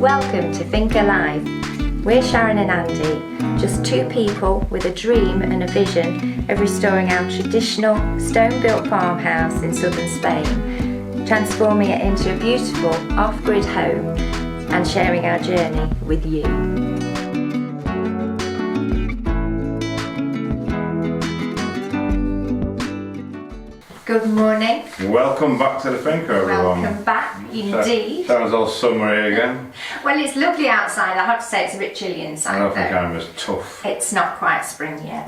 Welcome to Think Alive. We're Sharon and Andy, just two people with a dream and a vision of restoring our traditional stone-built farmhouse in southern Spain, transforming it into a beautiful off-grid home and sharing our journey with you. Good morning. Welcome back to the Finca, everyone. Welcome back, indeed. Sounds all summery again. Well, it's lovely outside. I have to say it's a bit chilly inside. I don't think I'm as tough. It's not quite spring yet.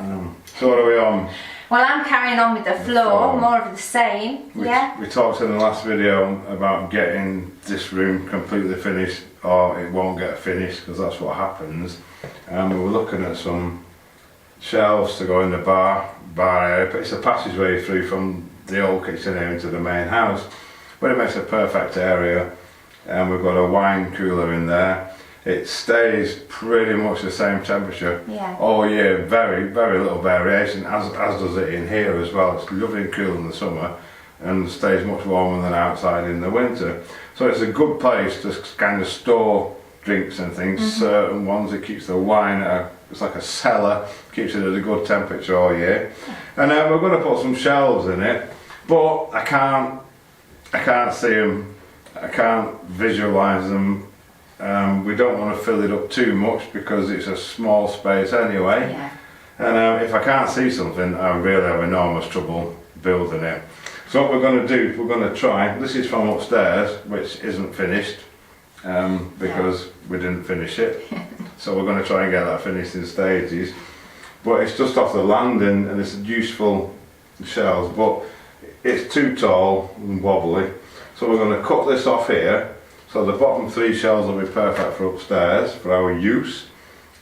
So what are we on? Well, I'm carrying on with the floor, more of the same. We talked in the last video about getting this room completely finished, or it won't get finished because that's what happens. And we were looking at some shelves to go in the bar area, but it's a passageway through from the old kitchen area into the main house, but it makes a perfect area. And we've got a wine cooler in there. It stays pretty much the same temperature all year, very little variation, as does it in here as well. It's lovely and cool in the summer and stays much warmer than outside in the winter. So it's a good place to kind of store drinks and things. Certain ones, it keeps the wine it's like a cellar, keeps it at a good temperature all year. And then we're going to put some shelves in it, but I can't see them, I can't visualise them. We don't want to fill it up too much because it's a small space anyway. And if I can't see something, I really have enormous trouble building it. So what we're going to do, we're going to try, this is from upstairs, which isn't finished because we didn't finish it. So we're going to try and get that finished in stages. But it's just off the landing and it's useful shelves, but it's too tall and wobbly. So we're going to cut this off here. So the bottom three shelves will be perfect for upstairs for our use,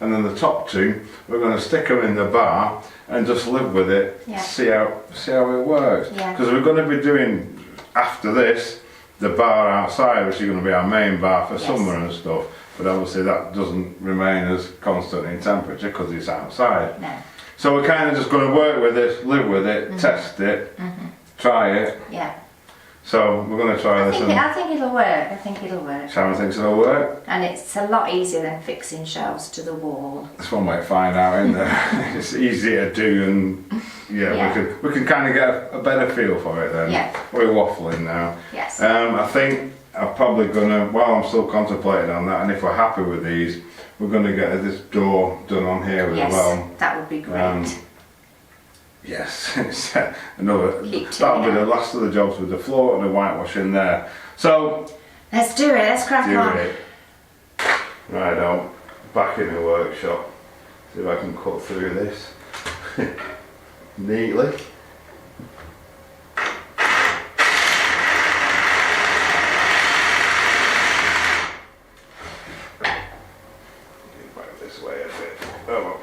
and then the top two we're going to stick them in the bar and just live with it, see how it works. Because we're going to be doing after this the bar outside, which is going to be our main bar for summer and stuff. But obviously that doesn't remain as constant in temperature because it's outside. So we're kind of just going to work with it, live with it, test it, try it. So we're going to try this. I think it'll work. I think it'll work. Sharon thinks it'll work. And it's a lot easier than fixing shelves to the wall. That's one way to find out, isn't it? It's easier to do, and we can kind of get a better feel for it then. We're waffling now. I think I'm probably going to, while I'm still contemplating on that, and if we're happy with these, we're going to get this door done on here as well. That would be great. It's that'll be the last of the jobs with the floor and the whitewash in there. So let's do it, let's crack on. Right on, back in the workshop. See if I can cut through this neatly. Back this way a bit. Oh well.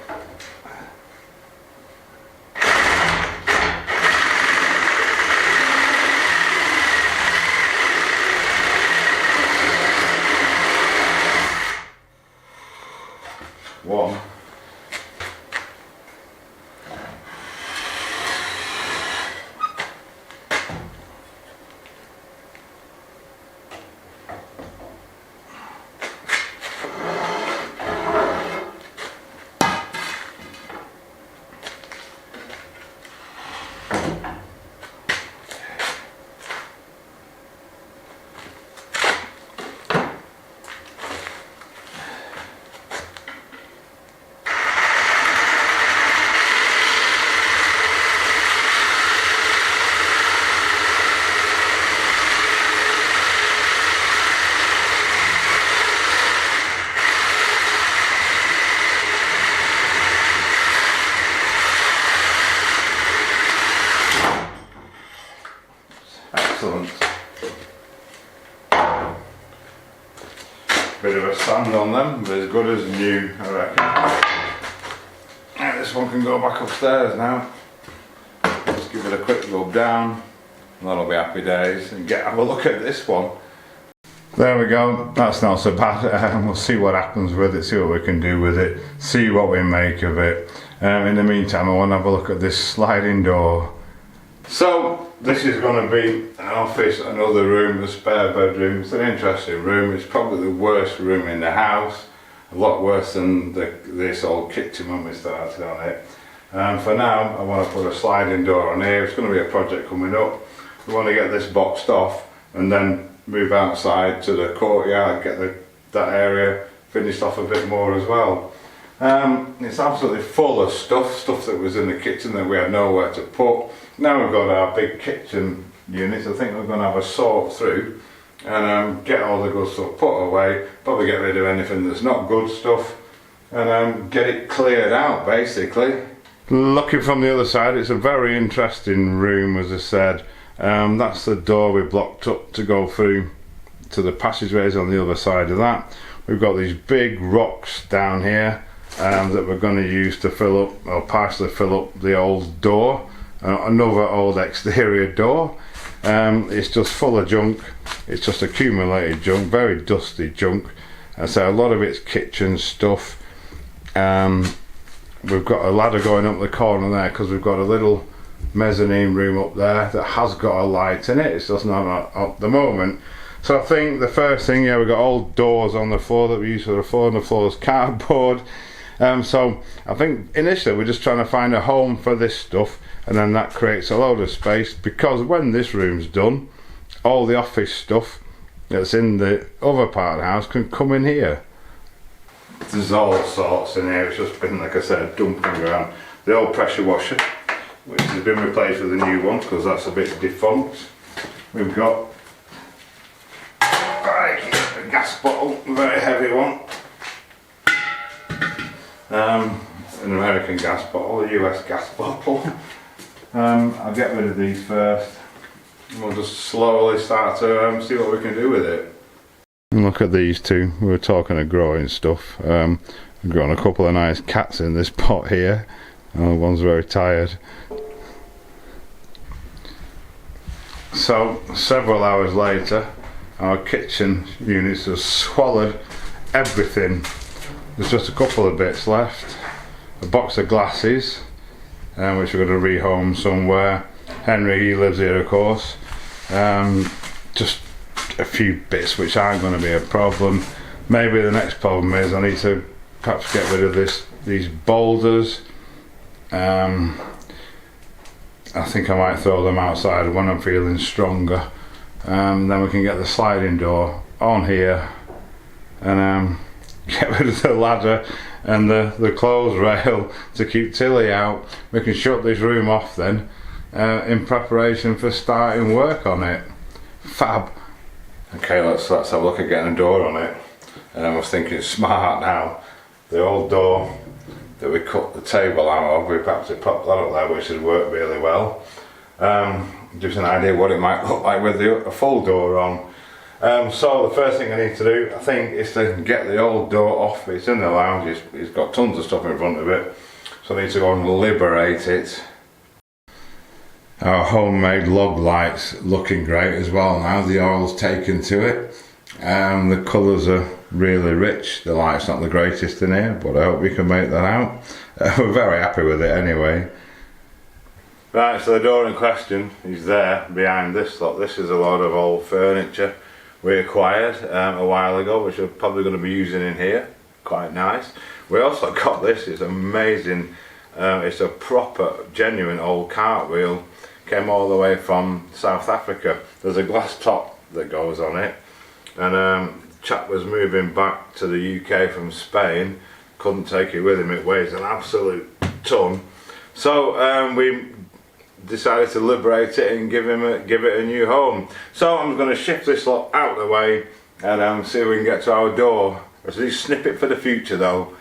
One. Excellent. Bit of a sand on them, but as good as new, I reckon. Yeah, this one can go back upstairs now. Just give it a quick rub down, and that'll be happy days. And have a look at this one. There we go, that's not so bad. We'll see what happens with it, see what we can do with it, see what we make of it. In the meantime, I want to have a look at this sliding door. So So this is going to be an office, another room, a spare bedroom. It's an interesting room. It's probably the worst room in the house. A lot worse than this old kitchen when we started on it. For now, I want to put a sliding door on here. It's going to be a project coming up. We want to get this boxed off and then move outside to the courtyard, get that area finished off a bit more as well. It's absolutely full of stuff that was in the kitchen that we had nowhere to put. Now we've got our big kitchen units. I think we're going to have a sort through and get all the good stuff put away, probably get rid of anything that's not good stuff, and get it cleared out basically. Looking from the other side, it's a very interesting room, as I said. That's the door we blocked up to go through to the passageways on the other side of that. We've got these big rocks down here that we're going to use to fill up, or partially fill up, the old door, another old exterior door. It's just full of junk. It's just accumulated junk, very dusty junk. So a lot of it's kitchen stuff. We've got a ladder going up the corner there because we've got a little mezzanine room up there that has got a light in it. It's just not at the moment. So I think the first thing, we've got old doors on the floor that we use for the floor, and the floor is cardboard. So I think initially we're just trying to find a home for this stuff, and then that creates a load of space, because when this room's done, all the office stuff that's in the other part of the house can come in here. There's all sorts in here. It's just been, like I said, dumping around. The old pressure washer, which has been replaced with a new one because that's a bit defunct. We've got a gas bottle, a very heavy one. An American gas bottle, a US gas bottle. I'll get rid of these first. We'll just slowly start to see what we can do with it. Look at these two. We were talking of growing stuff. We've grown a couple of nice cats in this pot here. One's very tired. So several hours later, our kitchen units have swallowed everything. There's just a couple of bits left. A box of glasses, which we're going to rehome somewhere. Henry, he lives here of course. Just a few bits which aren't going to be a problem. Maybe the next problem is I need to perhaps get rid of these boulders. I think I might throw them outside when I'm feeling stronger. Then we can get the sliding door on here and get rid of the ladder and the clothes rail to keep Tilly out. We can shut this room off then in preparation for starting work on it. Fab. Okay, let's have a look at getting a door on it. I was thinking smart now. The old door that we cut the table out of, we perhaps popped that up there, which has worked really well. Gives an idea what it might look like with a full door on. So the first thing I need to do, I think, is to get the old door off. It's in the lounge, it's got tons of stuff in front of it, so I need to go and liberate it. Our homemade log lights looking great as well now. The oil's taken to it. The colours are really rich. The light's not the greatest in here, but I hope we can make that out. We're very happy with it anyway. Right, so the door in question is there behind this lot. This is a lot of old furniture we acquired a while ago, which we're probably going to be using in here. Quite nice. We also got this. It's amazing. It's a proper, genuine old cartwheel. Came all the way from South Africa. There's a glass top that goes on it, and chap was moving back to the UK from Spain, couldn't take it with him. It weighs an absolute ton, so we decided to liberate it and give it a new home. So I'm going to shift this lot out of the way and see if we can get to our door. Let's do a snippet for the future though.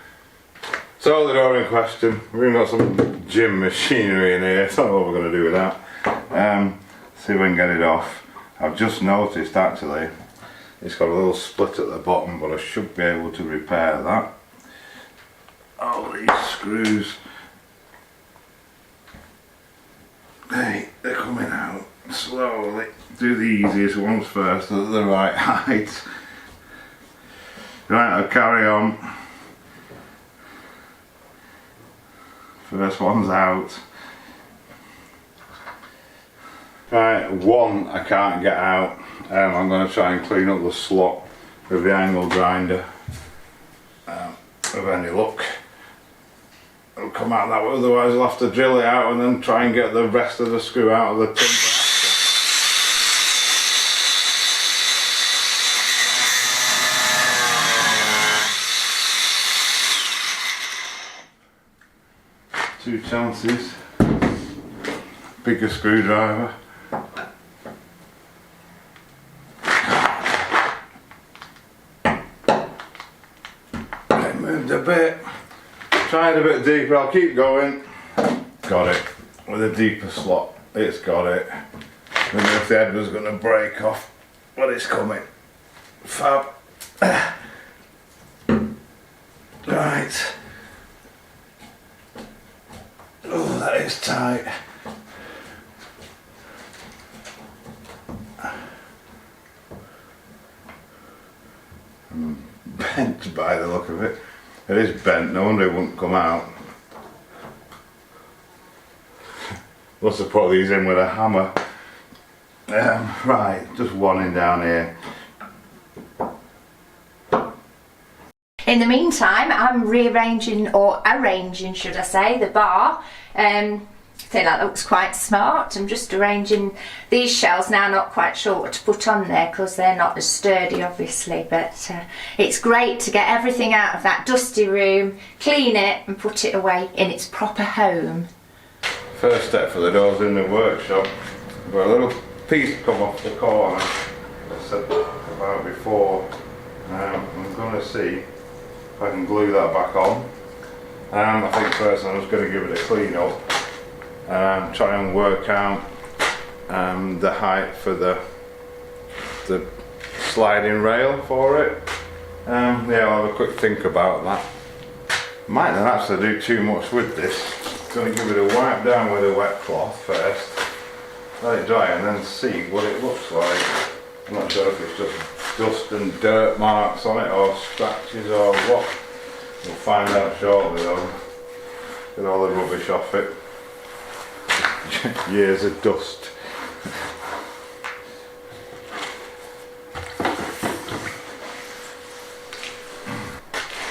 So the door in question, we've got some gym machinery in here. I don't know what we're going to do with that. See if we can get it off. I've just noticed actually it's got a little split at the bottom, but I should be able to repair that. All these screws, they're coming out slowly. Do the easiest ones first at the right height. Right, I'll carry on. First one's out. Right, one I can't get out. I'm going to try and clean up the slot with the angle grinder. With any luck, it'll come out that way, otherwise I'll have to drill it out and then try and get the rest of the screw out of the timber after. 2 chances. Bigger screwdriver. It moved a bit. Tried a bit deeper, I'll keep going. Got it. With a deeper slot. It's got it. I don't know if the head was going to break off, but it's coming. Fab. Right. Oh, that is tight. Bent by the look of it. It is bent, no wonder it wouldn't come out. Must have put these in with a hammer. Right, just one in down here. In the meantime, I'm rearranging, or arranging should I say, the bar. I think that looks quite smart. I'm just arranging these shelves now, not quite sure what to put on there because they're not as sturdy obviously, but it's great to get everything out of that dusty room, clean it and put it away in its proper home. First step for the doors in the workshop, we've got a little piece come off the corner, I said about before. I'm going to see if I can glue that back on. I think first I'm just going to give it a clean up. Try and work out the height for the sliding rail for it. Yeah, I'll have a quick think about that. Might not actually do too much with this. Going to give it a wipe down with a wet cloth first, let it dry and then see what it looks like. I'm not sure if it's just dust and dirt marks on it or scratches or what. We'll find out shortly though. Get all the rubbish off it. Years of dust.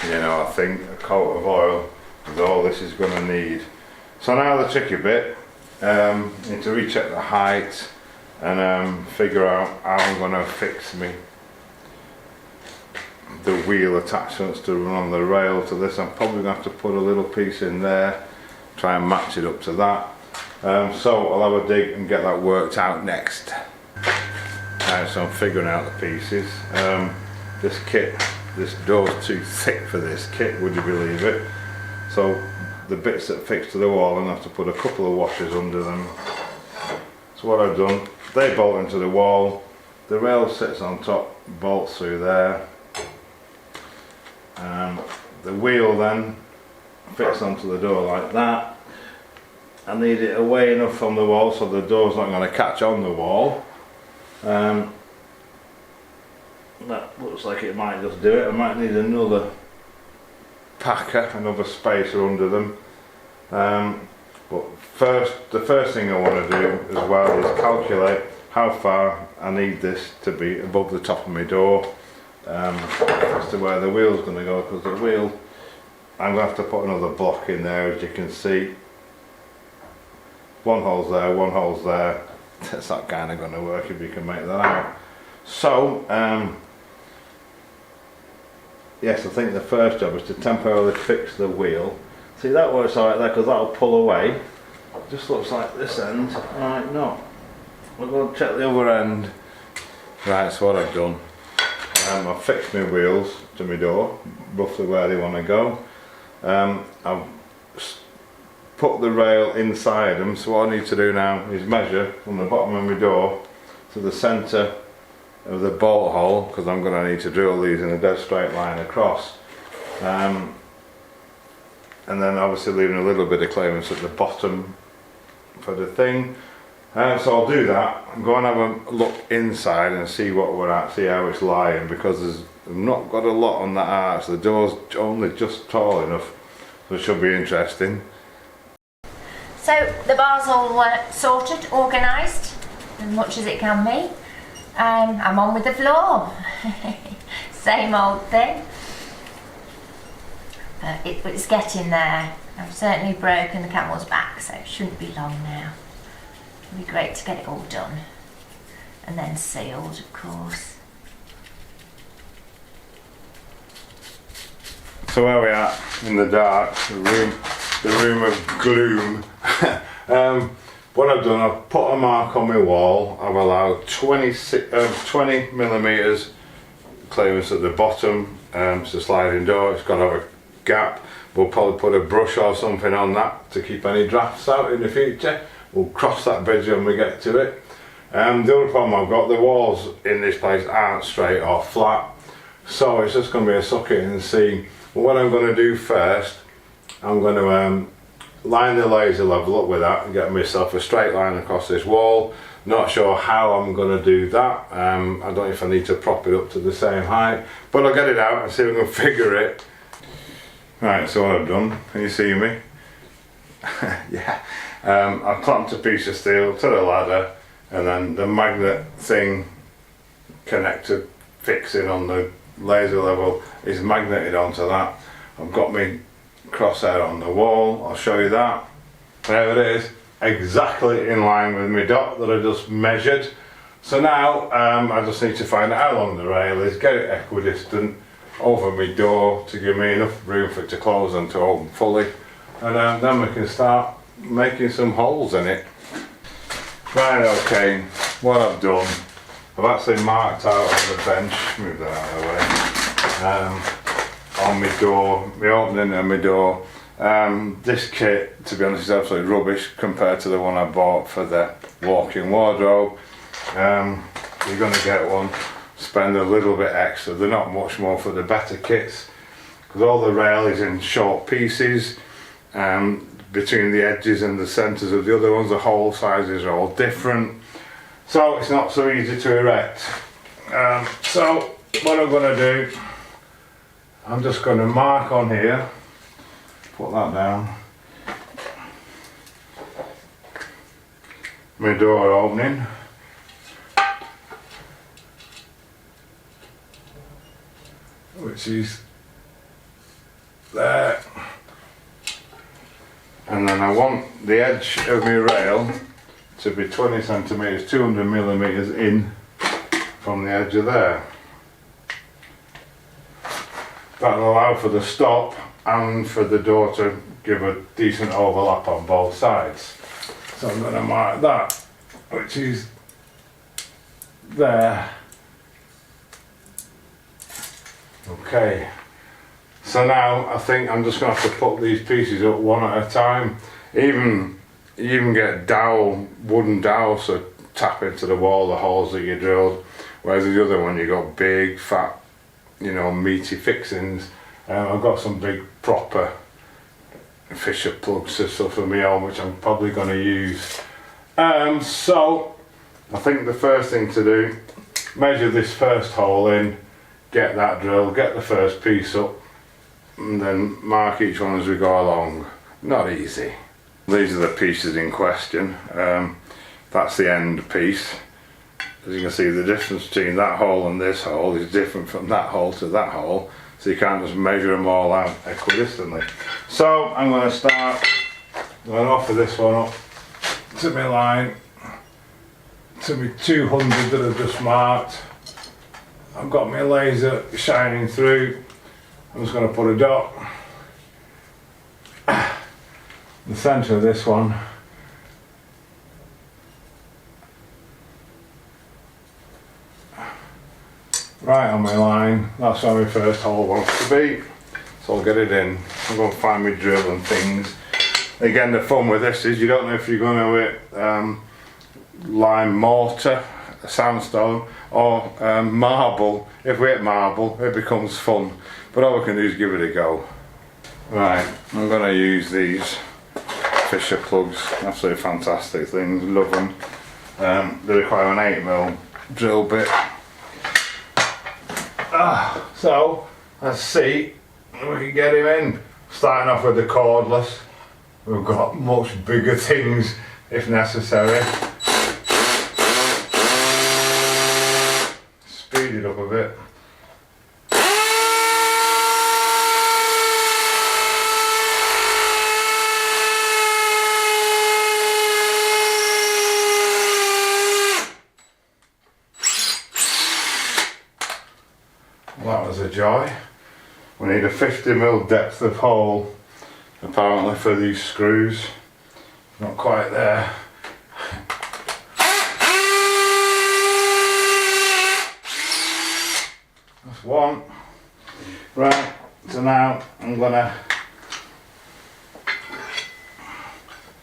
You know, I think a coat of oil is all this is going to need. So now the tricky bit, need to recheck the height and figure out how I'm going to fix the wheel attachments to run on the rail to this. I'm probably going to have to put a little piece in there, try and match it up to that. So I'll have a dig and get that worked out next. So I'm figuring out the pieces. This kit, this door's too thick for this kit, would you believe it? So the bits that fix to the wall, I'm going to have to put a couple of washers under them. So what I've done, they bolt into the wall, the rail sits on top, bolts through there. The wheel then fits onto the door like that. I need it away enough from the wall so the door's not going to catch on the wall. That looks like it might just do it. I might need another packer, another spacer under them. But the first thing I want to do as well is calculate how far I need this to be above the top of my door, as to where the wheel's going to go, because the wheel, I'm going to have to put another block in there, as you can see. One hole's there, one hole's there. That's not kind of going to work if you can make that out. So, yes, I think the first job is to temporarily fix the wheel. See, that works alright there because that'll pull away. It just looks like this end. Right, no. We'll go and check the other end. Right, so what I've done, I've fixed my wheels to my door, roughly where they want to go. I've put the rail inside them, so what I need to do now is measure from the bottom of my door to the centre of the bolt hole, because I'm going to need to drill these in a dead straight line across, and then obviously leaving a little bit of clearance at the bottom for the thing. So I'll do that and go and have a look inside and see what we're at, see how it's lying, because I've not got a lot on that arch. The door's only just tall enough, so it should be interesting. So the bar's all sorted, organised. as much as it can be. I'm on with the floor. Same old thing. But it's getting there. I've certainly broken the camel's back, so it shouldn't be long now. It'll be great to get it all done. And then sealed, of course. So where we are in the dark, the room of gloom. What I've done, I've put a mark on my wall. I've allowed 20 millimeters clearance at the bottom. It's a sliding door. It's got to have a gap. We'll probably put a brush or something on that to keep any drafts out in the future. We'll cross that bridge when we get to it. The other problem I've got, the walls in this place aren't straight or flat, so it's just going to be a suck it and see. But what I'm going to do first, I'm going to line the laser level up with that and get myself a straight line across this wall. Not sure how I'm going to do that. I don't know if I need to prop it up to the same height, but I'll get it out and see if I can figure it. Right, so what I've done, can you see me? Yeah. I've clamped a piece of steel to the ladder, and then the magnet thing connected fixing on the laser level is magneted onto that. I've got my crosshair on the wall, I'll show you that. There it is, exactly in line with my dot that I just measured. So now I just need to find out how long the rail is, get it equidistant over my door to give me enough room for it to close and to open fully, and then we can start making some holes in it. Right, okay, what I've done, I've actually marked out on the bench, move that out of the way, on my door, my opening and my door. This kit, to be honest, is absolutely rubbish compared to the one I bought for the walk-in wardrobe. You're going to get one, spend a little bit extra. They're not much more for the better kits, because all the rail is in short pieces. Between the edges and the centres of the other ones, the hole sizes are all different, so it's not so easy to erect. So what I'm going to do, I'm just going to mark on here, put that down, my door opening, which is there. And then I want the edge of my rail to be 20 centimetres, 200 millimetres in from the edge of there. That'll allow for the stop and for the door to give a decent overlap on both sides. So I'm going to mark that, which is there. Okay. So now I think I'm just going to have to put these pieces up one at a time. You even get dowel, wooden dowels to tap into the wall, the holes that you drilled, whereas the other one you got big, fat, you know, meaty fixings. I've got some big proper Fisher plugs and stuff for my own, which I'm probably going to use. So I think the first thing to do, measure this first hole in, get that drilled, get the first piece up, and then mark each one as we go along. Not easy. These are the pieces in question. That's the end piece. As you can see, the difference between that hole and this hole is different from that hole to that hole, so you can't just measure them all out equidistantly. So I'm going to start, I'm going to offer this one up to my line, to my 200 that I've just marked. I've got my laser shining through. I'm just going to put a dot in the centre of this one. Right on my line, that's where my first hole wants to be. So I'll get it in. I'm going to find my drill and things. Again, the fun with this is you don't know if you're going to lime mortar, sandstone, or marble. If we hit marble, it becomes fun. But all we can do is give it a go. Right, I'm going to use these Fisher plugs. Absolutely fantastic things, love them. They require an 8mm drill bit. So, let's see if we can get him in. Starting off with the cordless. We've got much bigger things if necessary. That was a joy. We need a 50mm depth of hole apparently for these screws. Not quite there. That's one. Right, so now I'm gonna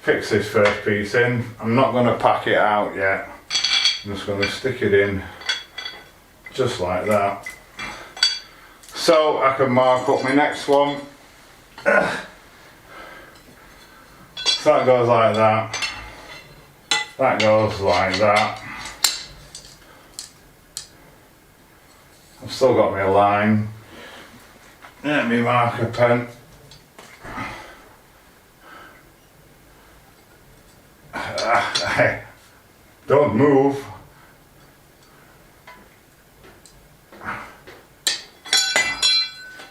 fix this first piece in. I'm not gonna pack it out yet. I'm just gonna stick it in just like that. So I can mark up my next one. So that goes like that. That goes like that. I've still got my line. Let me marker pen. Don't move.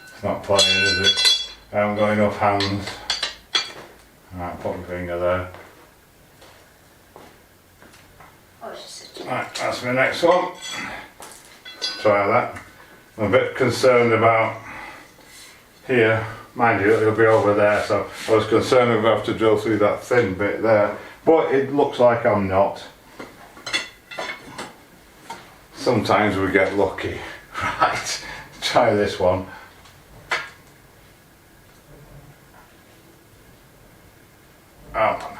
It's not playing, is it? I haven't got enough hands. Right, put my finger there. Right, that's my next one. Try that. I'm a bit concerned about here. Mind you, it'll be over there, so I was concerned if I have to drill through that thin bit there. But it looks like I'm not. Sometimes we get lucky. Right, try this one. Oh.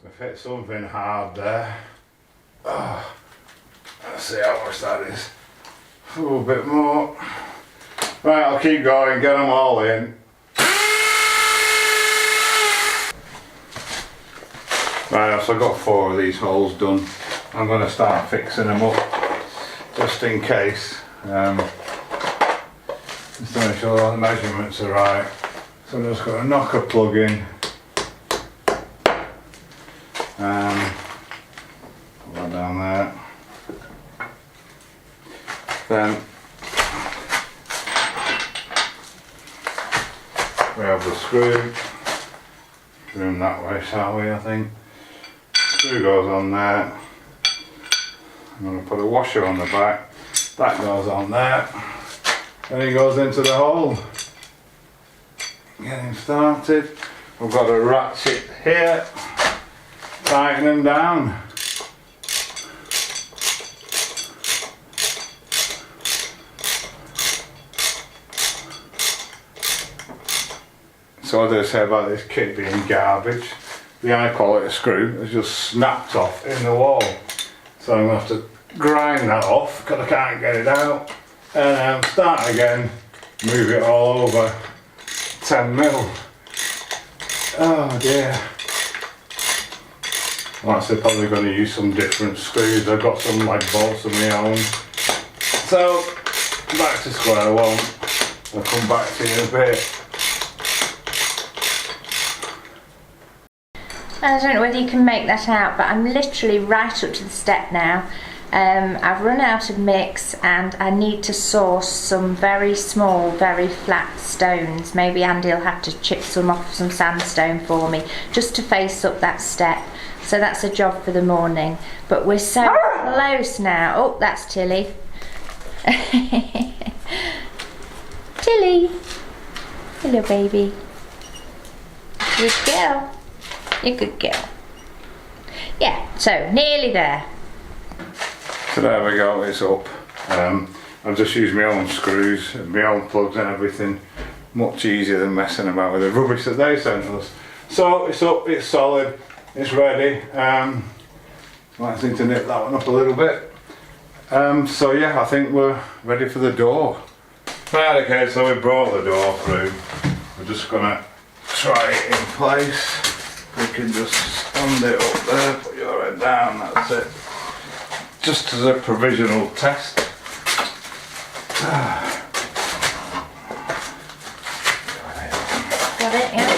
I've hit something hard there. Oh, let's see how much that is. A little bit more. Right, I'll keep going, get them all in. Right, so I've got 4 of these holes done. I'm going to start fixing them up, just in case. Just to make sure all the measurements are right. So I'm just going to knock a plug in. Put that down there. Then we have the screw. Do them that way, shall we? I think. Screw goes on there. I'm going to put a washer on the back. That goes on there. And it goes into the hole. Getting started. We've got a ratchet here. Tighten them down. So what did I say about this kit being garbage? I call it a screw. It's just snapped off in the wall. So I'm going to have to grind that off because I can't get it out. And then start again. Move it all over 10mm. Oh dear. I'm actually probably going to use some different screws. I've got some like bolts of my own. So back to square one. I'll come back to you in a bit. I don't know whether you can make that out, but I'm literally right up to the step now. I've run out of mix and I need to source some very small, very flat stones. Maybe Andy will have to chip some off some sandstone for me just to face up that step. So that's a job for the morning. But we're so close now. Oh, that's Tilly. Tilly. Hello, baby. Good girl. You're a good girl. Yeah, so nearly there. So there we go, it's up. I've just used my own screws, my own plugs and everything. Much easier than messing about with the rubbish that they sent us. So it's up, it's solid, it's ready. Might need to nip that one up a little bit. So yeah, I think we're ready for the door. Right, okay, so we brought the door through. We're just gonna try it in place. We can just stand it up there, put your head down, that's it. Just as a provisional test. of it, yeah.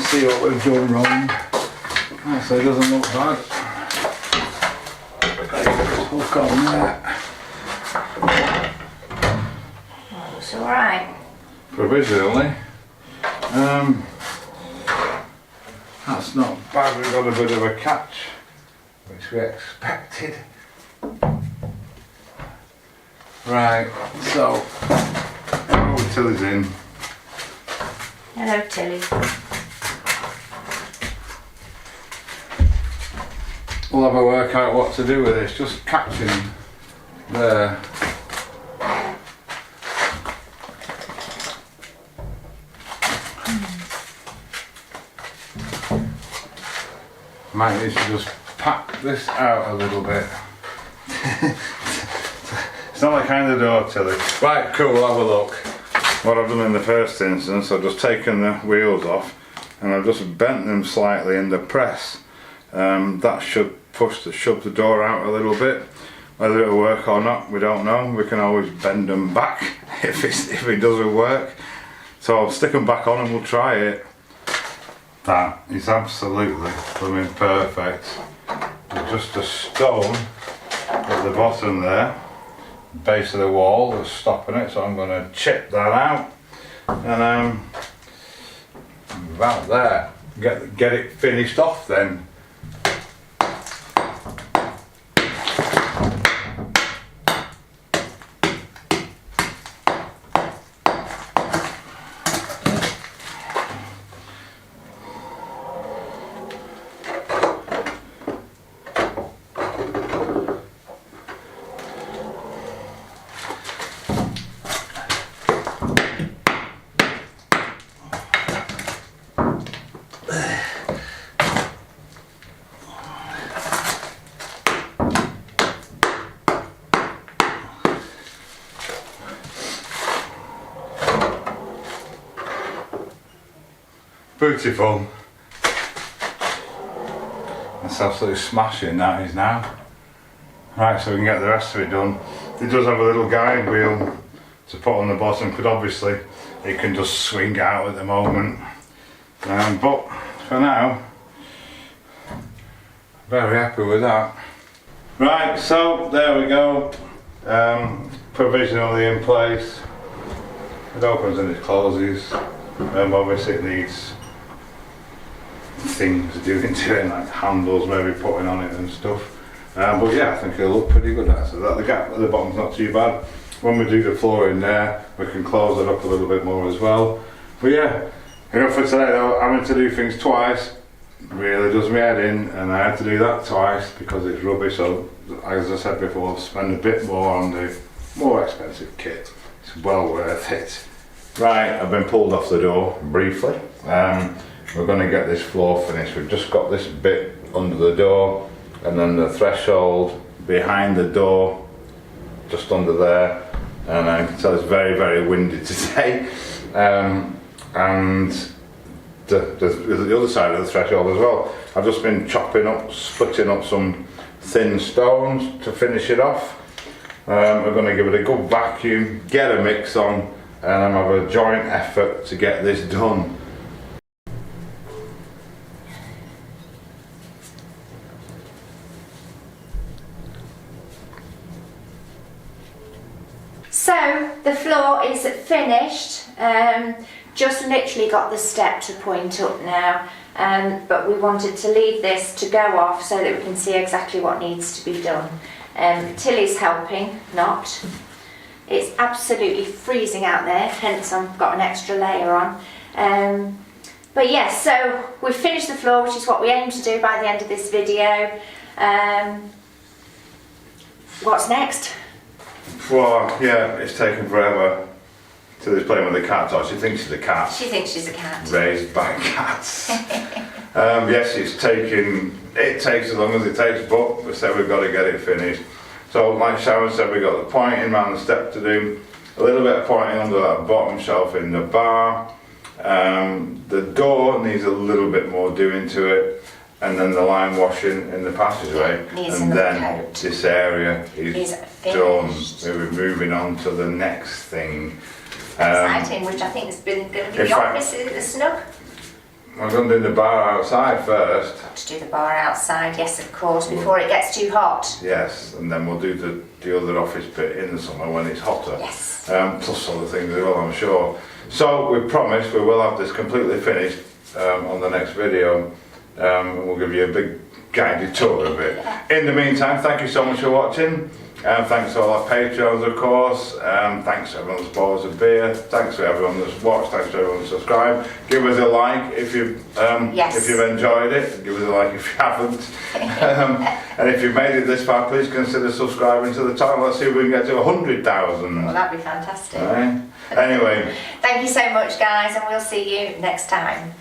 See what we've done wrong. So it doesn't look bad. Hook on there. Oh, it's alright. Provisionally. That's not bad, we've got a bit of a catch, which we expected. Right, so, oh, Tilly's in. Hello, Tilly. We'll have a work out what to do with this, just catching there. Might need to just pack this out a little bit. It's not the kind of door, Tilly. Right, cool, we'll have a look. What I've done in the first instance, I've just taken the wheels off and I've just bent them slightly in the press. That should shove the door out a little bit. Whether it'll work or not, we don't know. We can always bend them back if it doesn't work. So I'll stick them back on and we'll try it. That is absolutely blooming perfect. There's just a stone at the bottom there, base of the wall, that's stopping it, so I'm going to chip that out and about there, get it finished off then. Beautiful. That's absolutely smashing, that is now. Right, so we can get the rest of it done. It does have a little guide wheel to put on the bottom, because obviously it can just swing out at the moment. But for now, very happy with that. Right, so there we go. Provisionally in place. It opens and it closes. Obviously it needs things doing to it, like handles maybe putting on it and stuff. But yeah, I think it'll look pretty good actually. The gap at the bottom's not too bad. When we do the floor in there, we can close it up a little bit more as well. But yeah, enough for today though. Having to do things twice really does me head in, and I had to do that twice because it's rubbish. So as I said before, spend a bit more on the more expensive kit. It's well worth it. Right, I've been pulled off the door briefly. We're going to get this floor finished. We've just got this bit under the door and then the threshold behind the door, just under there. And I can tell it's very, very windy today. And the other side of the threshold as well. I've just been splitting up some thin stones to finish it off. We're going to give it a good vacuum, get a mix on, and have a joint effort to get this done. So the floor is finished, just literally got the step to point up now, but we wanted to leave this to go off so that we can see exactly what needs to be done. Tilly's helping, not. It's absolutely freezing out there, hence I've got an extra layer on. But yes, so we've finished the floor, which is what we aim to do by the end of this video. What's next? Well, yeah, it's taken forever. Tilly's playing with the cat, or she thinks she's a cat. She thinks she's a cat. Raised by cats. Yes, it takes as long as it takes, but we said we've got to get it finished. So like Sharon said, we've got the pointing around the step to do, a little bit of pointing under that bottom shelf in the bar. The door needs a little bit more doing to it, and then the line washing in the passageway, and then this area is done. We're moving on to the next thing. Exciting, which I think has been going to be in the fact- office, the snug. We're going to do the bar outside first. To do the bar outside, yes, of course, before it gets too hot. Yes, and then we'll do the other office bit in the summer when it's hotter. Yes. Plus other things as well, I'm sure. So we promise we will have this completely finished on the next video. And we'll give you a big guided tour of it. In the meantime, thank you so much for watching. Thanks to all our patrons, of course. Thanks to everyone that's bought us a beer. Thanks to everyone that's watched. Thanks to everyone that's subscribed. Give us a like if you've enjoyed it. Give us a like if you haven't. And if you've made it this far, please consider subscribing to the channel. Let's see if we can get to 100,000. Well, that'd be fantastic. Right? Anyway. Thank you so much, guys, and we'll see you next time.